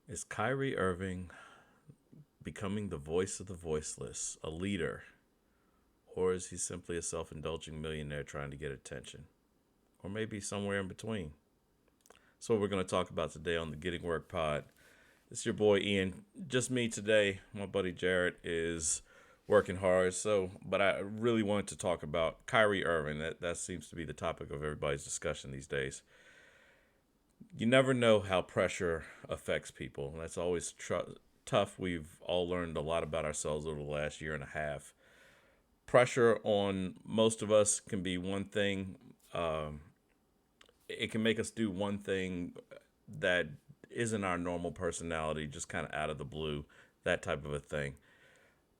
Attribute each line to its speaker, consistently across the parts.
Speaker 1: Is Kyrie Irving becoming the voice of the voiceless, a leader, or is he simply a self indulging millionaire trying to get attention? Or maybe somewhere in between? That's what we're going to talk about today on the Getting Work Pod. It's your boy Ian. Just me today. My buddy Jared is working hard. But I really wanted to talk about Kyrie Irving. That seems to be the topic of everybody's discussion these days. You never know how pressure affects people. That's always tough. We've all learned a lot about ourselves over the last year and a half. Pressure on most of us can be one thing. Um, it can make us do one thing that isn't our normal personality, just kind of out of the blue, that type of a thing.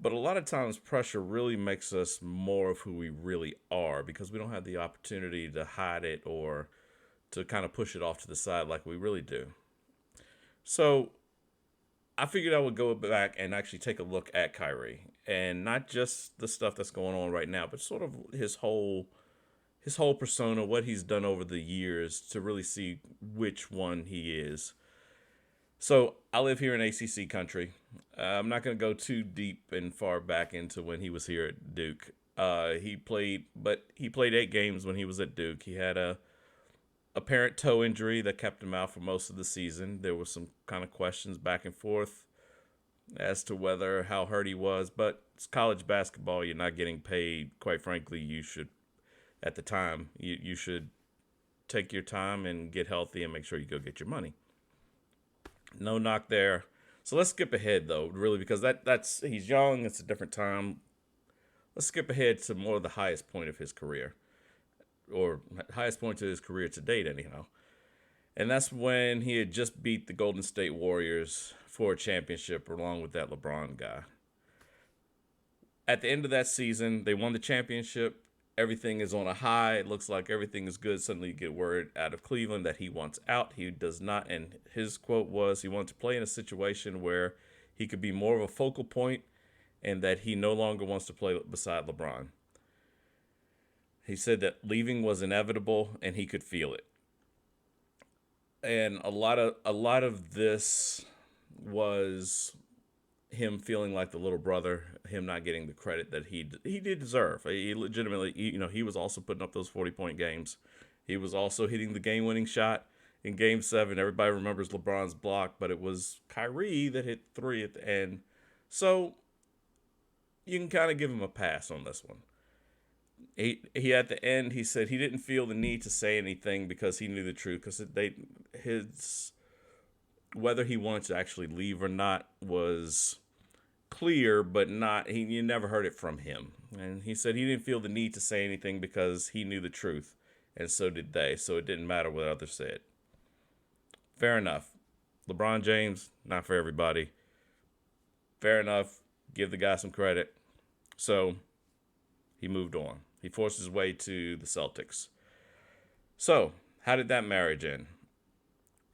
Speaker 1: But a lot of times, pressure really makes us more of who we really are because we don't have the opportunity to hide it or to kind of push it off to the side like we really do. So I figured I would go back and actually take a look at Kyrie and not just the stuff that's going on right now, but sort of his whole persona, what he's done over the years to really see which one he is. So I live here in ACC country. I'm not going to go too deep and far back into when he was here at Duke. He played 8 games when he was at Duke. He had a apparent toe injury that kept him out for most of the season. There was some kind of questions back and forth as to whether how hurt he was, but it's college basketball. You're not getting paid. Quite frankly, you should at the time you should take your time and get healthy and make sure you go get your money. No knock there. So let's skip ahead though, really, because that's he's young. It's a different time. Let's skip ahead to more of the highest point of his career, or highest point of his career to date, anyhow. And that's when he had just beat the Golden State Warriors for a championship along with that LeBron guy. At the end of that season, they won the championship. Everything is on a high. It looks like everything is good. Suddenly, you get word out of Cleveland that he wants out. He does not. And his quote was he wanted to play in a situation where he could be more of a focal point and that he no longer wants to play beside LeBron. He said that leaving was inevitable and he could feel it. And a lot of this was him feeling like the little brother, him not getting the credit that he did deserve. He legitimately, he was also putting up those 40-point games. He was also hitting the game-winning shot in Game 7. Everybody remembers LeBron's block, but it was Kyrie that hit 3 at the end. So you can kind of give him a pass on this one. He at the end he said he didn't feel the need to say anything because he knew the truth because they his whether he wanted to actually leave or not was clear, but not he you never heard it from him. And he said he didn't feel the need to say anything because he knew the truth, and so did they. So it didn't matter what others said. Fair enough. LeBron James, not for everybody. Fair enough. Give the guy some credit. So he moved on. He forced his way to the Celtics. So, how did that marriage end?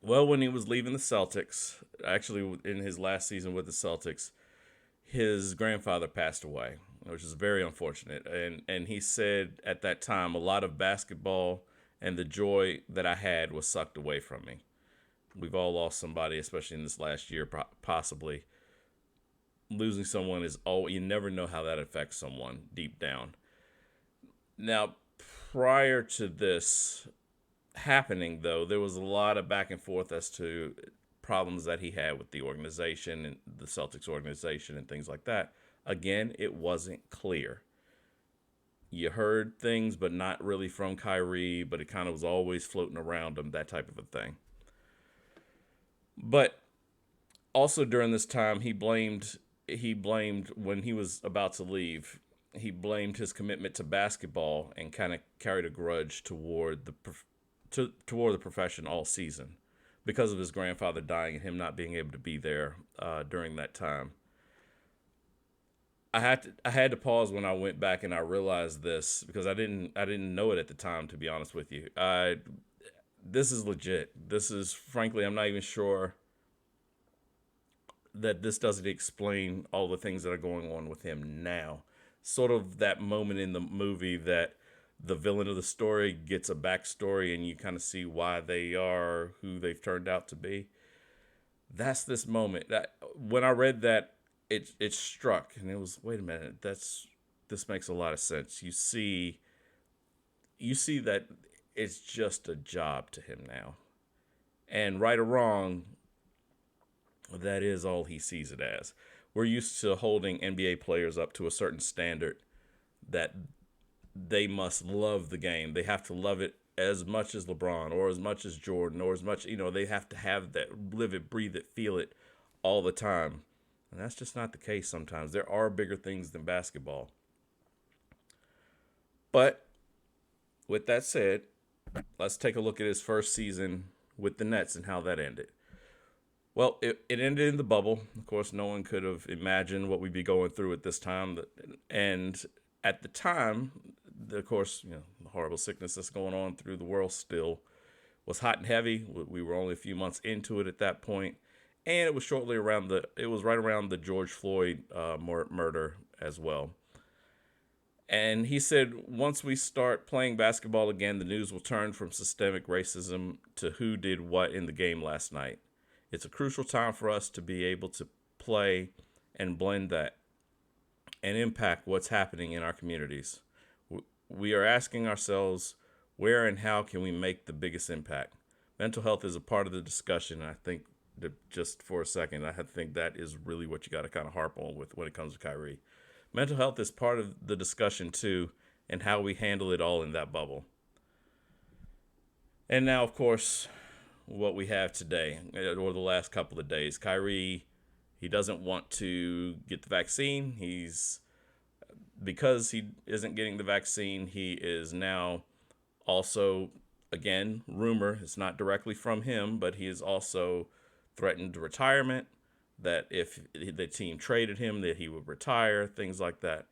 Speaker 1: Well, when he was leaving the Celtics, actually in his last season with the Celtics, his grandfather passed away, which is very unfortunate. And he said at that time, a lot of basketball and the joy that I had was sucked away from me. We've all lost somebody, especially in this last year, possibly. Losing someone is all you never know how that affects someone deep down. Now, prior to this happening, though, there was a lot of back and forth as to problems that he had with the organization and the Celtics organization and things like that. Again, it wasn't clear. You heard things, but not really from Kyrie, but it kind of was always floating around him, that type of a thing. But also during this time, he blamed when he was about to leave. He blamed his commitment to basketball and kind of carried a grudge toward the profession all season because of his grandfather dying and him not being able to be there during that time. I had to pause when I went back and I realized this because I didn't know it at the time, to be honest with you. This is legit. This is frankly, I'm not even sure that this doesn't explain all the things that are going on with him now. Sort of that moment in the movie that the villain of the story gets a backstory and you kind of see why they are who they've turned out to be. That's this moment that when I read that, it struck, and it was, wait a minute, this makes a lot of sense. You see that it's just a job to him now, and right or wrong, that is all he sees it as. We're used to holding NBA players up to a certain standard that they must love the game. They have to love it as much as LeBron or as much as Jordan or as much, they have to have that, live it, breathe it, feel it all the time. And that's just not the case sometimes. There are bigger things than basketball. But with that said, let's take a look at his first season with the Nets and how that ended. Well, it ended in the bubble. Of course, no one could have imagined what we'd be going through at this time. And at the time, of course, the horrible sickness that's going on through the world still was hot and heavy. We were only a few months into it at that point, and it was it was right around the George Floyd murder as well. And he said, once we start playing basketball again, the news will turn from systemic racism to who did what in the game last night. It's a crucial time for us to be able to play and blend that and impact what's happening in our communities. We are asking ourselves, where and how can we make the biggest impact? Mental health is a part of the discussion. And I think that just for a second, I think that is really what you got to kind of harp on with when it comes to Kyrie. Mental health is part of the discussion too, and how we handle it all in that bubble. And now, of course, what we have today, or the last couple of days, Kyrie, he doesn't want to get the vaccine. Because he isn't getting the vaccine, he is now also, again, rumor, it's not directly from him, but he is also threatened retirement, that if the team traded him, that he would retire, things like that.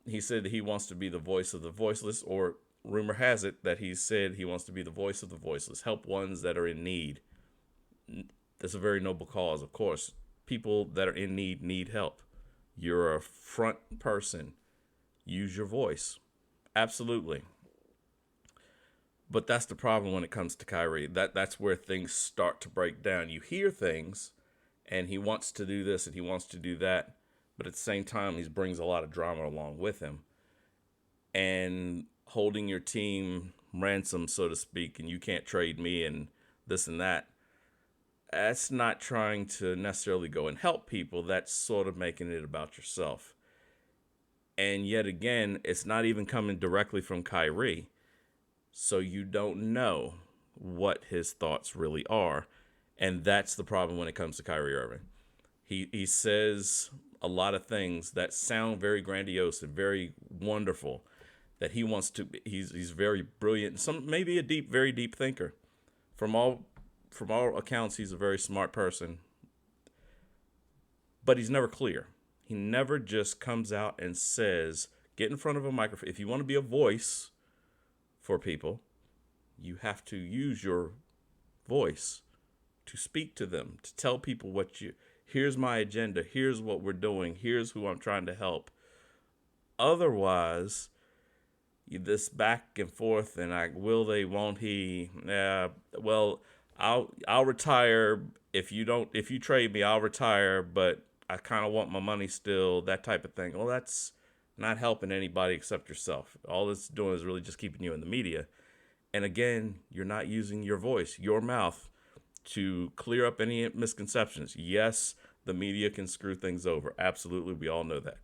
Speaker 1: He said that he wants to be the voice of the voiceless, or rumor has it that he said he wants to be the voice of the voiceless, help ones that are in need. That's a very noble cause, of course. People that are in need help. You're a front person. Use your voice. Absolutely. But that's the problem when it comes to Kyrie. That's where things start to break down. You hear things, and he wants to do this and he wants to do that, but at the same time, he brings a lot of drama along with him. And holding your team ransom, so to speak, and you can't trade me and this and that, that's not trying to necessarily go and help people. That's sort of making it about yourself. And yet again, it's not even coming directly from Kyrie. So you don't know what his thoughts really are. And that's the problem when it comes to Kyrie Irving. He says a lot of things that sound very grandiose and very wonderful, that he wants to, he's very brilliant, maybe a very deep thinker. From all accounts, he's a very smart person. But he's never clear. He never just comes out and says, get in front of a microphone. If you want to be a voice for people, you have to use your voice to speak to them, to tell people here's my agenda, here's what we're doing, here's who I'm trying to help. Otherwise, this back and forth and will they, won't he? Well, I'll retire if you trade me, I'll retire, but I kind of want my money still, that type of thing. Well, that's not helping anybody except yourself. All it's doing is really just keeping you in the media. And again, you're not using your voice, your mouth, to clear up any misconceptions. Yes, the media can screw things over. Absolutely, we all know that.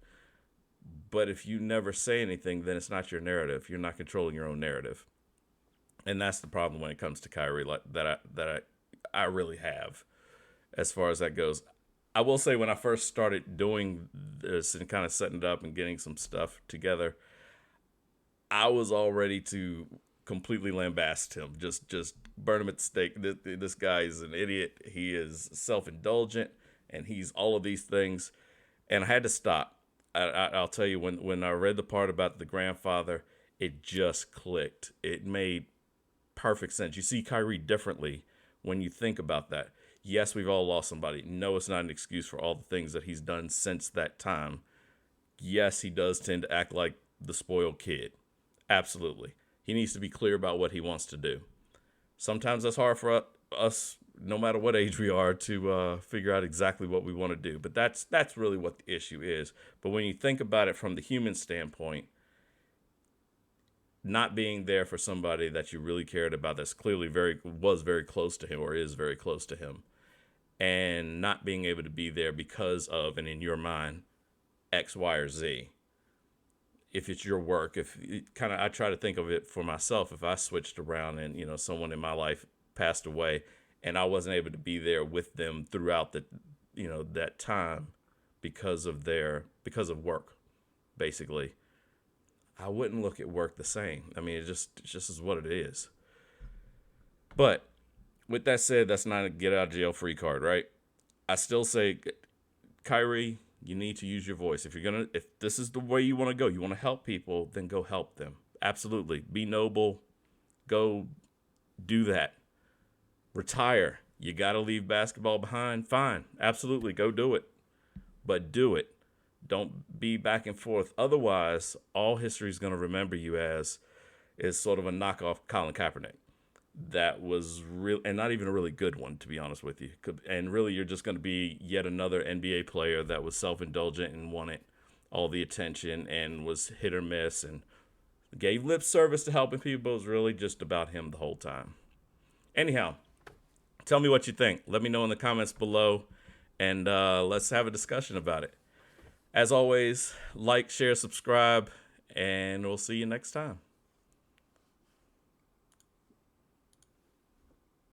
Speaker 1: But if you never say anything, then it's not your narrative. You're not controlling your own narrative. And that's the problem when it comes to Kyrie that I really have as far as that goes. I will say, when I first started doing this and kind of setting it up and getting some stuff together, I was all ready to completely lambast him, just burn him at the stake. This guy is an idiot. He is self-indulgent, and he's all of these things. And I had to stop. I'll tell you, when I read the part about the grandfather, it just clicked. It made perfect sense. You see Kyrie differently when you think about that. Yes, we've all lost somebody. No, it's not an excuse for all the things that he's done since that time. Yes, he does tend to act like the spoiled kid. Absolutely. He needs to be clear about what he wants to do. Sometimes that's hard for us no matter what age we are, to figure out exactly what we want to do. But that's really what the issue is. But when you think about it from the human standpoint, not being there for somebody that you really cared about, that's clearly was very close to him, or is very close to him, and not being able to be there because of, and in your mind, X, Y, or Z. If it's your work, if kind of, I try to think of it for myself. If I switched around and, someone in my life passed away and I wasn't able to be there with them throughout that time because of work, basically, I wouldn't look at work the same. I mean, it just is what it is. But with that said, that's not a get out of jail free card, right? I still say, Kyrie, you need to use your voice. If this is the way you want to go, you want to help people, then go help them. Absolutely. Be noble. Go do that. Retire. You got to leave basketball behind. Fine. Absolutely. Go do it. But do it. Don't be back and forth. Otherwise, all history is going to remember you as is sort of a knockoff Colin Kaepernick. That was real, and not even a really good one, to be honest with you. And really, you're just going to be yet another NBA player that was self-indulgent and wanted all the attention and was hit or miss and gave lip service to helping people, but it was really just about him the whole time. Anyhow, tell me what you think. Let me know in the comments below, and let's have a discussion about it. As always, like, share, subscribe, and we'll see you next time.